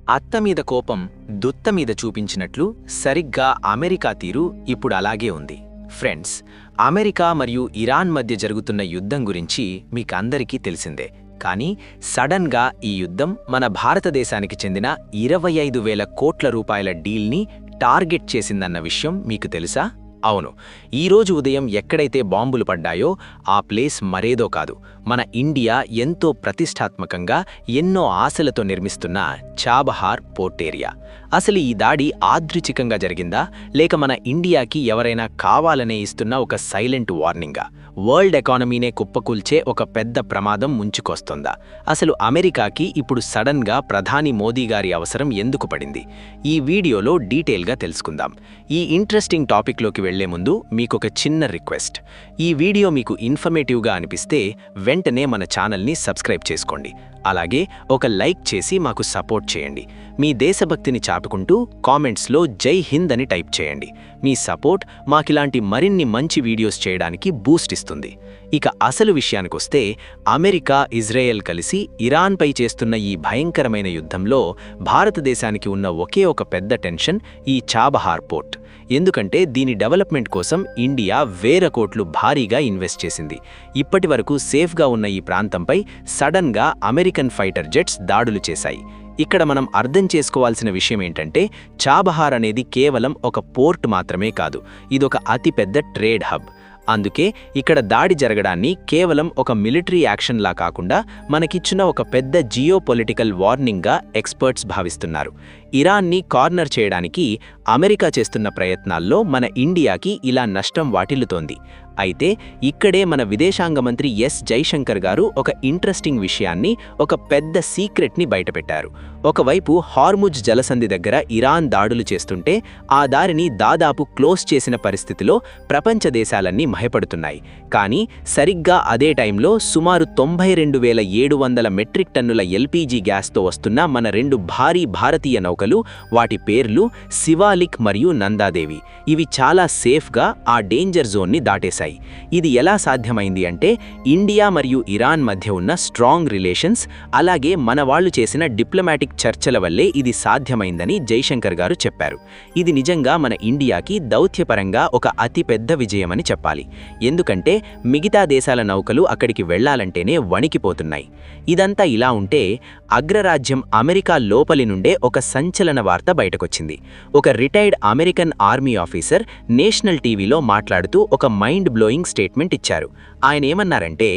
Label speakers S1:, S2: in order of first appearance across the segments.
S1: అత్తమీద కోపం దుత్తమీద చూపించినట్లు సరిగ్గా అమెరికా తీరు ఇప్పుడు అలాగే ఉంది. ఫ్రెండ్స్, అమెరికా మరియు ఇరాన్ మధ్య జరుగుతున్న యుద్ధం గురించి మీకందరికీ తెలిసిందే. కానీ సడన్గా ఈ యుద్ధం మన భారతదేశానికి చెందిన 25,000 కోట్ల రూపాయల డీల్ని టార్గెట్ చేసిందన్న విషయం మీకు తెలుసా? అవును, ఈరోజు ఉదయం ఎక్కడైతే బాంబులు పడ్డాయో ఆ ప్లేస్ మరేదో కాదు, మన ఇండియా ఎంతో ప్రతిష్టాత్మకంగా ఎన్నో ఆశలతో నిర్మిస్తున్న చాబహార్ పోర్ట్ ఏరియా. అసలు ఈ దాడి యాదృచ్ఛికంగా జరిగిందా, లేక మన ఇండియాకి ఎవరైనా కావాలనే ఇస్తున్న ఒక సైలెంట్ వార్నింగా? వరల్డ్ ఎకానమీనే కుప్పకూల్చే ఒక పెద్ద ప్రమాదం ముంచుకొస్తోందా? అసలు అమెరికాకి ఇప్పుడు సడన్గా ప్రధాని మోదీ గారి అవసరం ఎందుకు పడింది? ఈ వీడియోలో డీటెయిల్గా తెలుసుకుందాం. ఈ ఇంట్రెస్టింగ్ టాపిక్లోకి వెళ్లే ముందు మీకొక చిన్న రిక్వెస్ట్. ఈ వీడియో మీకు ఇన్ఫర్మేటివ్గా అనిపిస్తే వెంటనే మన ఛానల్ని సబ్స్క్రైబ్ చేసుకోండి. అలాగే ఒక లైక్ చేసి మాకు సపోర్ట్ చేయండి. మీ దేశభక్తిని చాటుకుంటూ కామెంట్స్లో జై హింద్ అని టైప్ చేయండి. మీ సపోర్ట్ మాకిలాంటి మరిన్ని మంచి వీడియోస్ చేయడానికి బూస్ట్ ఇస్తుంది. ఇక అసలు విషయానికొస్తే, అమెరికా, ఇజ్రాయెల్ కలిసి ఇరాన్పై చేస్తున్న ఈ భయంకరమైన యుద్ధంలో భారతదేశానికి ఉన్న ఒకే ఒక పెద్ద టెన్షన్ ఈ చాబహార్ పోర్ట్. ఎందుకంటే దీని డెవలప్మెంట్ కోసం ఇండియా వేల కోట్లు భారీగా ఇన్వెస్ట్ చేసింది. ఇప్పటి వరకు సేఫ్గా ఉన్న ఈ ప్రాంతంపై సడన్గా అమెరికన్ ఫైటర్ జెట్స్ దాడులు చేశాయి. ఇక్కడ మనం అర్థం చేసుకోవాల్సిన విషయం ఏంటంటే, చాబహార్ అనేది కేవలం ఒక పోర్ట్ మాత్రమే కాదు, ఇదొక అతిపెద్ద ట్రేడ్ హబ్. అందుకే ఇక్కడ దాడి జరగడాన్ని కేవలం ఒక మిలిటరీ యాక్షన్లా కాకుండా మనకిచ్చిన ఒక పెద్ద జియోపొలిటికల్ వార్నింగ్గా ఎక్స్పర్ట్స్ భావిస్తున్నారు. ఇరాన్ని కార్నర్ చేయడానికి అమెరికా చేస్తున్న ప్రయత్నాల్లో మన ఇండియాకి ఇలా నష్టం వాటిల్లుతోంది. అయితే ఇక్కడే మన విదేశాంగ మంత్రి ఎస్ జైశంకర్ గారు ఒక ఇంట్రెస్టింగ్ విషయాన్ని, ఒక పెద్ద సీక్రెట్ని బయటపెట్టారు. ఒకవైపు హార్ముజ్ జలసంధి దగ్గర ఇరాన్ దాడులు చేస్తుంటే ఆ దారిని దాదాపు క్లోజ్ చేసిన పరిస్థితిలో ప్రపంచ దేశాలన్నీ భయపడుతున్నాయి. కానీ సరిగ్గా అదే టైంలో సుమారు 92,700 మెట్రిక్ టన్నుల ఎల్పీజీ గ్యాస్తో వస్తున్న మన 2 భారీ భారతీయ నౌకలు, వాటి పేర్లు శివాలిక్ మరియు నందాదేవి, ఇవి చాలా సేఫ్గా ఆ డేంజర్ జోన్ని దాటేశాయి. ఇది ఎలా సాధ్యమైంది అంటే, ఇండియా మరియు ఇరాన్ మధ్య ఉన్న స్ట్రాంగ్ రిలేషన్స్, అలాగే మన వాళ్ళు చేసిన డిప్లొమాటిక్ చర్చల వల్లే ఇది సాధ్యమైందని జైశంకర్ గారు చెప్పారు. ఇది నిజంగా మన ఇండియాకి దౌత్యపరంగా ఒక అతిపెద్ద విజయమని చెప్పాలి. ఎందుకంటే మిగతా దేశాల నౌకలు అక్కడికి వెళ్లాలంటేనే వణికిపోతున్నాయి. ఇదంతా ఇలా ఉంటే, అగ్రరాజ్యం అమెరికా లోపలి నుండే ఒక సంచలన వార్త బయటకొచ్చింది. ఒక retired American army officer national టీవీలో మాట్లాడుతూ ఒక మైండ్ బ్లోయింగ్ స్టేట్మెంట్ ఇచ్చారు. ఆయన ఏమన్నారంటే,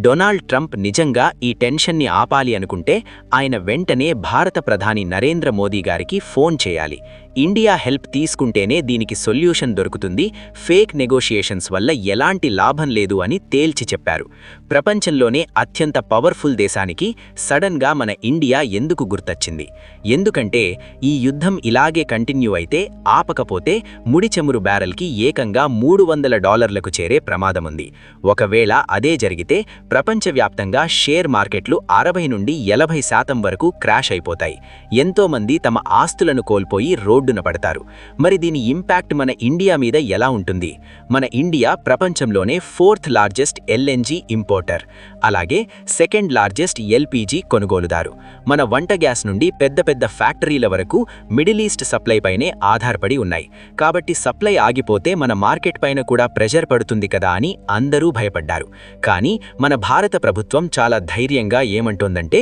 S1: డొనాల్డ్ ట్రంప్ నిజంగా ఈ టెన్షన్ని ఆపాలి అనుకుంటే ఆయన వెంటనే భారత ప్రధాని నరేంద్ర మోదీ గారికి ఫోన్ చేయాలి. ఇండియా హెల్ప్ తీసుకుంటేనే దీనికి సొల్యూషన్ దొరుకుతుంది, ఫేక్ నెగోషియేషన్స్ వల్ల ఎలాంటి లాభం లేదు అని తేల్చి చెప్పారు. ప్రపంచంలోనే అత్యంత పవర్ఫుల్ దేశానికి సడన్గా మన ఇండియా ఎందుకు గుర్తొచ్చింది? ఎందుకంటే ఈ యుద్ధం ఇలాగే కంటిన్యూ అయితే, ఆపకపోతే ముడి చమురు బ్యారెల్కి ఏకంగా $300లకు చేరే ప్రమాదముంది. ఒకవేళ అదే జరిగితే ప్రపంచవ్యాప్తంగా షేర్ మార్కెట్లు 60 నుండి 70% వరకు క్రాష్ అయిపోతాయి. ఎంతోమంది తమ ఆస్తులను కోల్పోయి రోడ్డున పడతారు. మరి దీని ఇంపాక్ట్ మన ఇండియా మీద ఎలా ఉంటుంది? మన ఇండియా ప్రపంచంలోనే 4th లార్జెస్ట్ ఎల్ఎన్జీ ఇంపోర్టర్, అలాగే 2nd లార్జెస్ట్ ఎల్పీజీ కొనుగోలుదారు. మన వంట గ్యాస్ నుండి పెద్ద పెద్ద ఫ్యాక్టరీల వరకు మిడిల్ ఈస్ట్ సప్లై పైనే ఆధారపడి ఉన్నాయి. కాబట్టి సప్లై ఆగిపోతే మన మార్కెట్ పైన కూడా ప్రెషర్ పడుతుంది కదా అని అందరూ భయపడ్డారు. కానీ మన భారత ప్రభుత్వం చాలా ధైర్యంగా ఏమంటోందంటే,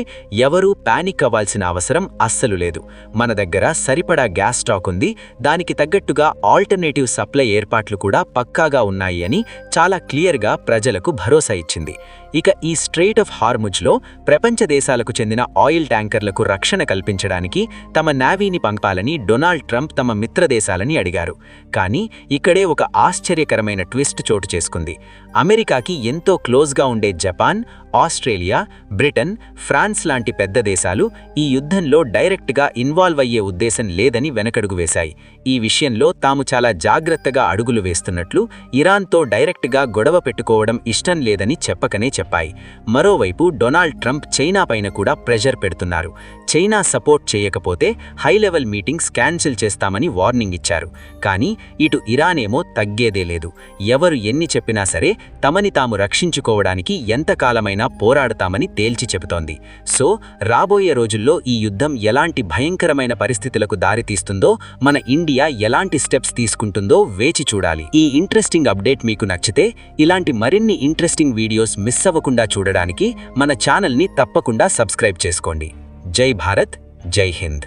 S1: ఎవరూ పానిక్ అవ్వాల్సిన అవసరం అస్సలు లేదు. మన దగ్గర సరిపడా గ్యాస్ స్టాక్ ఉంది, దానికి తగ్గట్టుగా ఆల్టర్నేటివ్ సప్లై ఏర్పాట్లు కూడా పక్కాగా ఉన్నాయి అని చాలా క్లియర్గా ప్రజలకు భరోసా ఇచ్చింది. ఇక ఈ స్ట్రెయిట్ ఆఫ్ హార్ముజ్లో ప్రపంచ దేశాలకు చెందిన ఆయిల్ ట్యాంకర్లకు రక్షణ కల్పించడానికి తమ నేవీని పంపాలని డొనాల్డ్ ట్రంప్ తమ మిత్రదేశాలని అడిగారు. కానీ ఇక్కడే ఒక ఆశ్చర్యకరమైన ట్విస్ట్ చోటు చేసుకుంది. అమెరికాకి ఎంతో క్లోజ్గా ఉండే జపాన్, ఆస్ట్రేలియా, బ్రిటన్, ఫ్రాన్స్ లాంటి పెద్ద దేశాలు ఈ యుద్ధంలో డైరెక్ట్గా ఇన్వాల్వ్ అయ్యే ఉద్దేశం లేదని వెనకడుగు వేశాయి. ఈ విషయంలో తాము చాలా జాగ్రత్తగా అడుగులు వేస్తున్నట్లు, ఇరాన్తో డైరెక్ట్గా గొడవ పెట్టుకోవడం ఇష్టం లేదని చెప్పకనే చెప్పాయి. మరోవైపు డొనాల్డ్ ట్రంప్ చైనా పైన కూడా ప్రెషర్ పెడుతున్నారు.
S2: చైనా సపోర్ట్ చేయకపోతే హై లెవెల్ మీటింగ్స్ క్యాన్సిల్ చేస్తామని వార్నింగ్ ఇచ్చారు. కానీ ఇటు ఇరాన్ ఏమో తగ్గేదే లేదు. ఎవరు ఎన్ని చెప్పినా సరే తమని తాము రక్షించుకోవడానికి ఎంతకాలమైనా పోరాడతామని తేల్చి చెబుతోంది. సో రాబోయే రోజుల్లో ఈ యుద్ధం ఎలాంటి భయంకరమైన పరిస్థితులకు దారితీస్తుందో, మన ఇండియా ఎలాంటి స్టెప్స్ తీసుకుంటుందో వేచి చూడాలి. ఈ ఇంట్రెస్టింగ్ అప్డేట్ మీకు నచ్చితే ఇలాంటి మరిన్ని ఇంట్రెస్టింగ్ వీడియోస్ మిస్ అవ్వకుండా చూడడానికి మన ఛానల్ని తప్పకుండా సబ్స్క్రైబ్ చేసుకోండి. జై భారత్, జై హింద్.